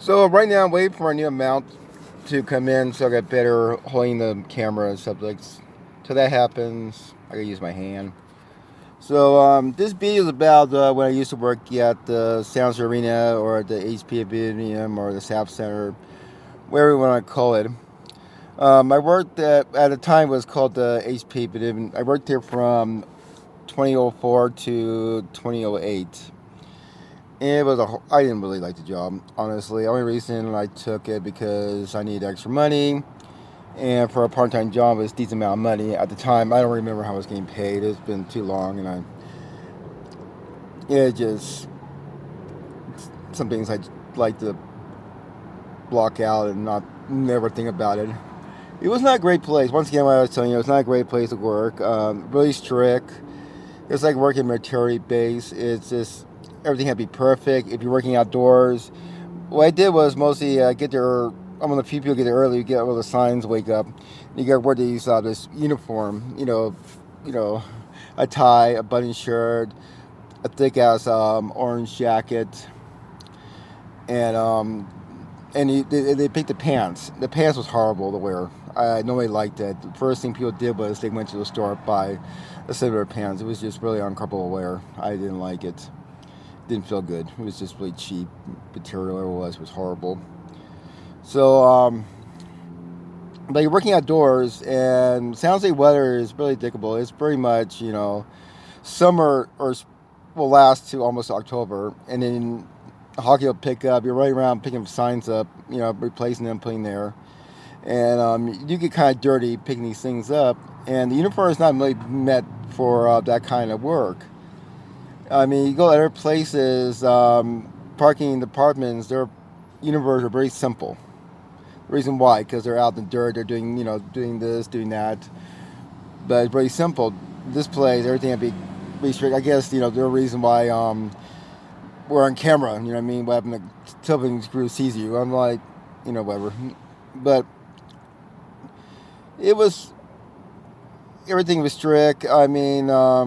So right now I'm waiting for a new mount to come in so I get better holding the camera and stuff like. Till that happens, I gotta use my hand. So this video is about when I used to work at the Sounds Arena or the HP Pavilion or the SAP Center, whatever you want to call it. I worked at the time it was called the HP Pavilion. I worked there from 2004 to 2008. It was I didn't really like the job, honestly. The only reason I took it because I needed extra money, and for a part-time job, it was a decent amount of money at the time. I don't remember how I was getting paid. It's been too long, and it just some things I like to block out and not never think about it. It was not a great place. Once again, what I was telling you, it's not a great place to work. Really strict. It's like working military base. It's just everything had to be perfect. If you're working outdoors, what I did was mostly get there. I'm one of the few people get there early. You get all the signs, wake up. You got to wear this uniform. A tie, a button shirt, a thick ass orange jacket, and they picked the pants. The pants was horrible to wear. Nobody liked it. The first thing people did was they went to the store to buy a set of pants. It was just really uncomfortable to wear. I didn't like it. Didn't feel good. It was just really cheap material. It was horrible. So, but you're working outdoors, and San Jose weather is really dickable. It's pretty much summer or will last to almost October, and then hockey will pick up. You're running around picking signs up, replacing them, putting there, and you get kind of dirty picking these things up. And the uniform is not really meant for that kind of work. I mean, you go to other places, parking departments, their uniforms are very simple. The reason why, because they're out in the dirt, they're doing this, doing that. But it's very simple. This place, everything had to be strict. I guess, the reason why we're on camera, you know what I mean? What happened to television crew sees you. I'm like, whatever. But everything was strict. I mean, I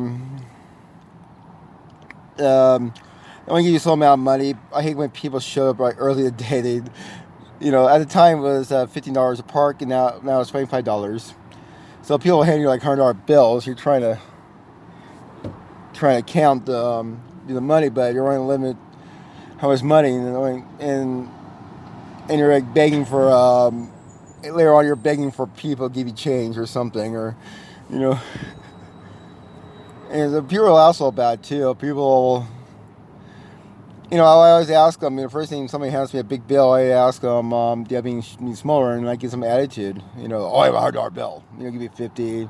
want to give you some amount of money. I hate when people show up like early in the day. At the time it was $15 a park, and now it's $25. So people hand you like $100 bills. You're trying to count the money, but you're only limit how much money, and you're like begging for later on you're begging for people to give you change or something, or you know. And the people are also bad too. People, I always ask them. The first thing somebody hands me a big bill, I ask them, "Do you have any smaller?" And I give some attitude. Oh, I have a $100 bill. Give me 50.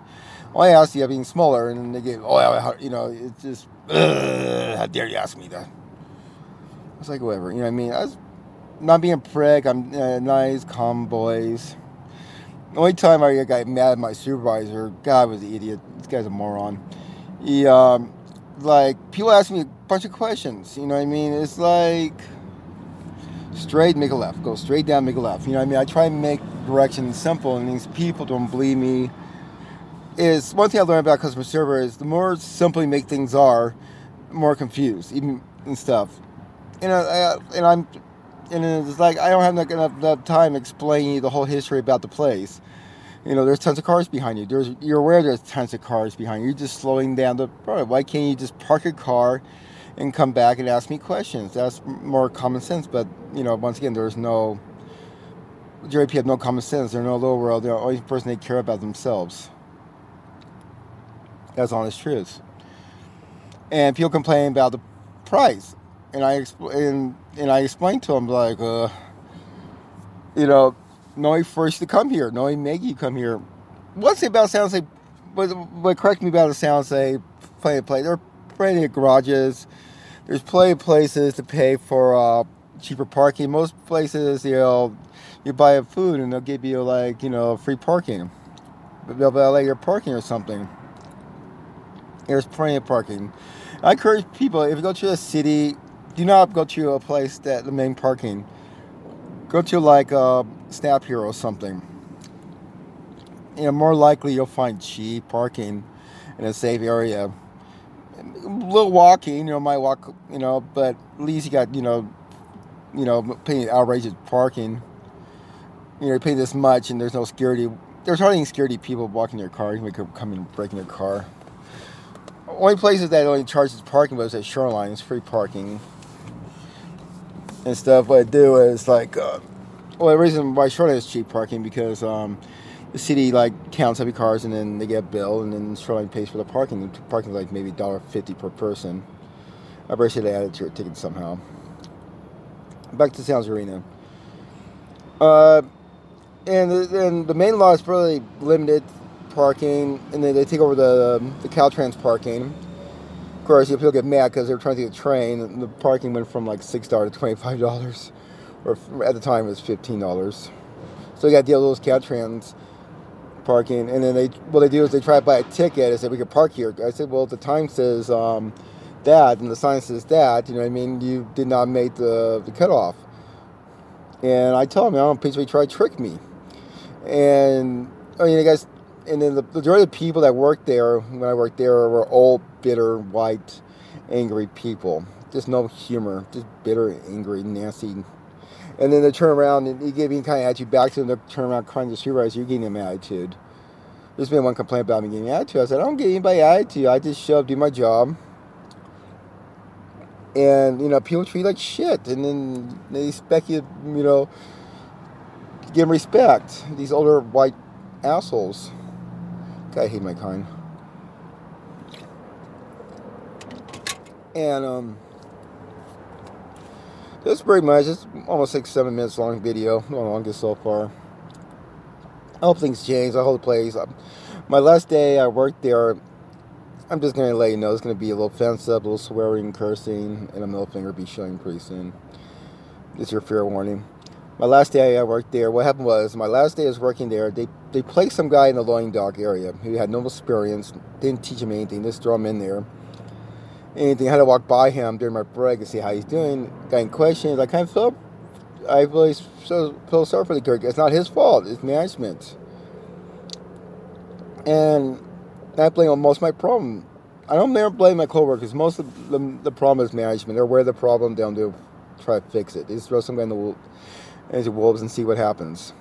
Oh, I ask, "Do you have anything smaller?" And they give, "Oh, I have it's just, how dare you ask me that?" It's like whatever. I mean, I was not being a prick. I'm nice, calm boys. The only time I got mad at my supervisor, God was an idiot. This guy's a moron. He, people ask me a bunch of questions. You know what I mean? It's like, straight, make a left. Go straight down, make a left. You know what I mean? I try and make directions simple, and these people don't believe me. Is one thing I learned about customer service: the more simple you make things are, the more confused, even and stuff. And it's like I don't have enough time explaining the whole history about the place. There's tons of cars behind you. You're aware there's tons of cars behind you. You're just slowing down the road. Why can't you just park your car and come back and ask me questions? That's more common sense. But once again, majority of people have no common sense. They're no low world. They're the only person they care about themselves. That's honest truth. And people complain about the price, and I explained to them like, knowing first to come here, knowing make you come here. One thing about San Jose, what correct me about the San Jose plenty of places. There are plenty of garages. There's plenty of places to pay for cheaper parking. Most places, you buy a food and they'll give you free parking. They'll valet your parking or something. There's plenty of parking. I encourage people, if you go to a city, do not go to a place that the main parking. Go to Snap Hero or something. More likely you'll find cheap parking in a safe area. A little walking, might walk, but at least you got, paying outrageous parking. You pay this much and there's no security. There's hardly any security people walking their car. You could come and breaking their car. Only places that only charges parking was at Shoreline. It's free parking and stuff. What I do is the reason why Shoreline is cheap parking because the city counts every cars and then they get a bill and then Shoreline pays for the parking. The parking is maybe $1.50 per person. I probably should have added to your ticket somehow. Back to Sounds Arena. And the main lot is really limited parking, and then they take over the Caltrans parking. Of course, people get mad because they're trying to get a train, and the parking went from $6 to $25, or at the time it was $15. So you got to deal with those Caltrans parking, and then what they do is they try to buy a ticket. I said, we could park here. I said, well, the time says that, and the sign says that, you did not make the cutoff. And I told him, I don't know, please try to trick me. And guys, and then the majority of the people that worked there when I worked there were old, bitter, white, angry people. Just no humor, just bitter, angry, nasty. And then they turn around and you give me kind of attitude back to them. They turn around crying to the supervisor, you're getting them attitude. There's been one complaint about me getting attitude. I said, I don't get anybody attitude. I just show up, do my job. And people treat you like shit, and then they expect you, give them respect. These older white assholes. God, I hate my kind. And that's pretty much. It's almost 6-7 minutes long video. The longest so far. I hope things change. I hope the place. My last day I worked there. I'm just going to let you know, it's going to be a little fence up, a little swearing, cursing, and a middle finger will be showing pretty soon. Just your fair warning. My last day I worked there, what happened was, my last day I was working there, they placed some guy in the loading dock area who had no experience, didn't teach him anything, just throw him in there. I had to walk by him during my break and see how he's doing, got any questions. I really feel sorry for the guy. It's not his fault, it's management. And I blame most of my problem. I don't never blame my coworkers. Most of the problem is management. They're aware of the problem. They don't try to fix it. They just throw some guy into wolves and see what happens.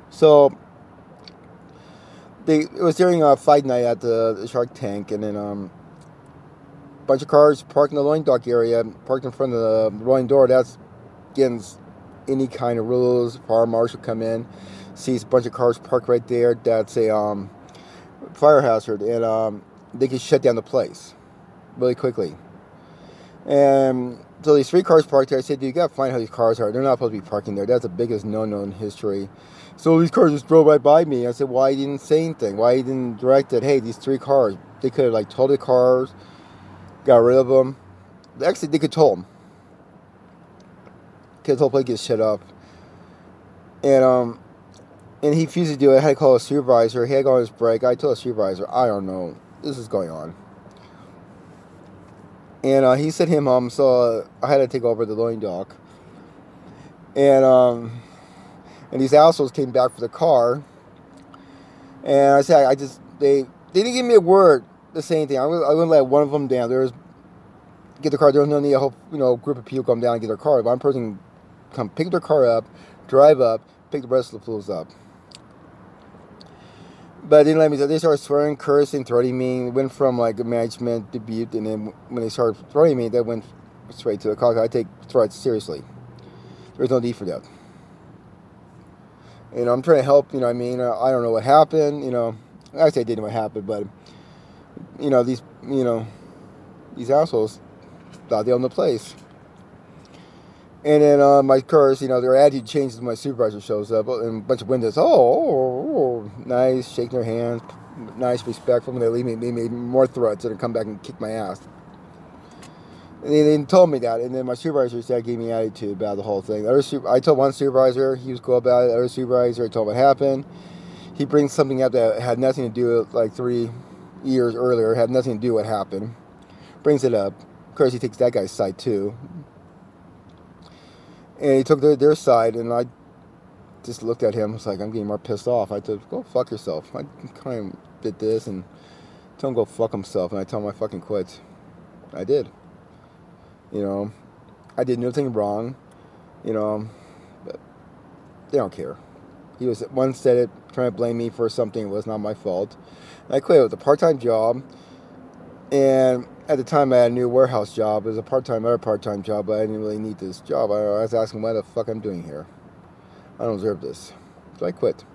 So it was during a fight night at the Shark Tank, and then a bunch of cars parked in the loading dock area, parked in front of the rolling door. That's against any kind of rules. Fire marshal come in, sees a bunch of cars parked right there. That's a fire hazard, and they can shut down the place really quickly. And so these 3 cars parked there. I said, dude, you got to find how these cars are. They're not supposed to be parking there. That's the biggest no-no in history. So these cars just drove right by me. I said, why you didn't say anything? Why you didn't direct it? Hey, these 3 cars. They could have towed the cars, got rid of them. Actually, they could tow them. Because the whole place gets shut up. And he refused to do it. I had to call a supervisor. He had to go on his break. I told the supervisor, I don't know. This is going on. And he sent him home, so I had to take over the loading dock. And these assholes came back for the car. And I said, they didn't give me a word to say anything. I wouldn't let one of them down. Get the car. There was no need a whole group of people come down and get their car. One person come pick their car up, drive up, pick the rest of the fools up. But they didn't let me. They started swearing, cursing, threatening me. It went from a management debut, and then when they started threatening me, that went straight to the call. I take threats seriously. There's no need for that. I'm trying to help. I don't know what happened. I say I didn't know what happened, but these assholes thought they owned the place. And then my cars, their attitude changes when my supervisor shows up, and a bunch of windows. Oh, nice, shaking their hands, nice, respectful. When they leave me, they made more threats and come back and kick my ass. And they told me that, and then my supervisor said gave me attitude about the whole thing. I told one supervisor he was cool about it. The other supervisor, I told him what happened. He brings something up that had nothing to do with 3 years earlier, had nothing to do with what happened. Brings it up. Of course, he takes that guy's side too. And he took their side, and I just looked at him. I was like, I'm getting more pissed off. I said, go fuck yourself. I kind of did this and told him go fuck himself, and I told him I fucking quit. I did. I did nothing wrong. you know, but they don't care. He was one said it, trying to blame me for something that was not my fault. And I quit. It was a part-time job, and at the time I had a new warehouse job. It was another part-time job, but I didn't really need this job. I was asking what the fuck I'm doing here. I don't deserve this, so I quit.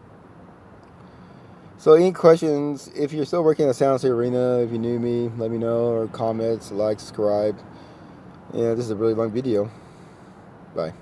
So any questions? If you're still working in the San Jose arena, if you knew me, let me know, or comments, like, subscribe. Yeah, this is a really long video. Bye.